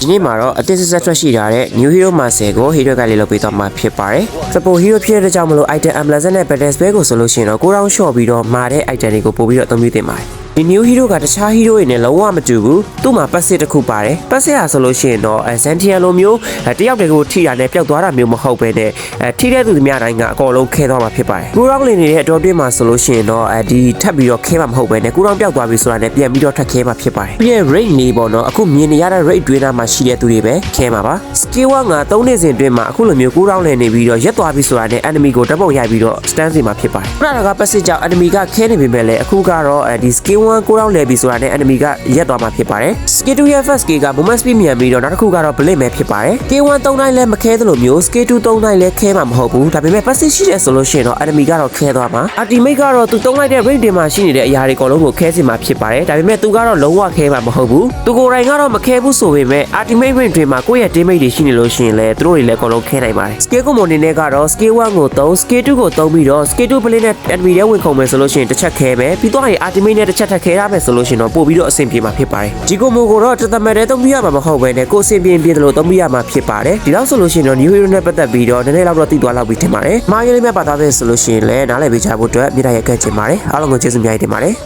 ဒီနေ့မှာတော့အသစ်ဆက်ထွက်ရှိထားတဲ့ New Hero Master ကို Hero ကလေးလုပ်ပေးတော့မှာဖြစ်ပါတယ်။ Support Hero ဖြစ်တဲ့ကြောင့်မလို့ item Amazon နဲ့ Battle Spell ကိုဆိုလို့ရှိရင်တော့ကိုရောင်း short ပြီးတော့မာတဲ့ item တွေကိုပို့ပြီးတော့အသုံးပြုသင့်ပါတယ်။ဒီ New Hero ကတခြား Hero တွေနဲ့လုံးဝမတူဘူး။သူ့မှာပတ်စစ်တစ်ခုပါတယ်။ပတ်စစ်ဟာဆိုလို့ရှိရင်တော့ Santian လိုမျိုးတယောက်တည်းကိုထိတာနဲ့ပျောက်သွားတာမျိုးမဟုတ်ပဲနဲ့ထိတဲ့သူများတိုင်းကအကောလုံးခဲသွားမှာဖြစ်ပါတယ်။ကိုရောင်းလေးနေတဲ့အတော်တွင်းမှာဆိုလို့ရှိရင်တော့ဒီထပ်ပြီးတော့ခဲမှာမဟုတ်ပဲနဲ့ကိုရောင်းပျောက်သွားပြီဆိုတာနဲ့ပြန်ပြီးတော့ထပ်ခဲမှာဖြစ်ပါတယ်။ပြီးရင် rate နေပေါ့နော်အခုမြင်နေရတဲ့ rate တွင်းသားမှာရှိတဲ့သူတွေပဲခဲမှာပါ။ skill 1က3နှစ်စဉ်တွင်းမှာအခုလိုမျိုးကိုရောင်းလေးနေပြီးတော့ရက်သွားပြီဆိုတာနဲ့ enemy ကိုဓာတ်ပုံရိုက်ပြီးတော့ stand စီမှာဖြစ်ပါတယ်။ခုနကပတ်စစ်ကြောင့် enemy ကခဲနေပေမဲ့လည်းအခုကတော့ဒီ skill 1ကိုရောင်းလဲပြီးဆိုတာနဲ့ enemy ကရက်သွားမှာဖြစ်ပါတယ်။ skill 2ရဲ့ first skill က movement speed မြန်ပြီးတော့နောက်တစ်ခုကတော့ blade ပဲဖြစ်ပါတယ်။ skill 1 3တိုင်းလည်းမခဲသလိုမျိုး skill 2 3တိုင်းလည်းခဲမှာမဟုတ်ဘူး။ဒါပေမဲ့ passive ရှိတဲ့ဆိုလို့ရှိရင်တော့ enemy ကတော့ခဲသွားမှာ။ ultimate ကတော့သူသုံးလိုက်တဲ့ rate တွေမှာရှိနေတဲ့အရာတွေအကုန်လုံးကိုခဲစီမှာဖြစ်ပါတယ်။ဒါပေမဲ့သူကတော့လုံးဝခဲမှာမဟုတ်ဘူး။သူကိုယ်တိုင်ကတော့မခဲဘူးဆိုပေမဲ့ ultimate rate တွေမှာကိုယ့်ရဲ့ teammate တွေရှိနေလို့ရှိရင်လည်းသူတို့တွေလည်းအကုန်လုံးခဲနိုင်ပါတယ်။ skill ကိုမနေနဲ့ကတော့ skill 1ကို3 skill 2ကို3ပြီးတော့ skill 2 blade နဲ့ enemy တွေဝင်ခုံမယ်ဆိုလို့ရှိရင်တစ်ချက်ခဲမယ်။ပြီးတော့ ultimate နဲ့တစ်ချက်ထပ်ခဲရမယ်ဆိုလို့ရှိရင်တော့ပို့ပြီးတော့အဆင်ပြေမှာဖြစ်ပါတယ်။ဒီကိုမိုကိုတော့တသမတ်တဲ့သုံးပြရမှာမဟုတ်ဘဲနဲ့ကိုယ်အဆင်ပြေတယ်လို့သုံးပြရမှာဖြစ်ပါတယ်။ဒီလောက်ဆိုလို့ရှိရင်တော့ New Hero နဲ့ပတ်သက်ပြီးတော့နည်းနည်းလောက်တော့သိသွားလောက်ပြီးထင်ပါတယ်။မှားရလေးမဲ့ပါသားပဲဆိုလို့ရှိရင်လည်းနားလည်ပေးချဖို့အတွက်မြေတားရိုက်ကချင်ပါတယ်။အားလုံးကိုကျေးဇူးများတင်ပါတယ်။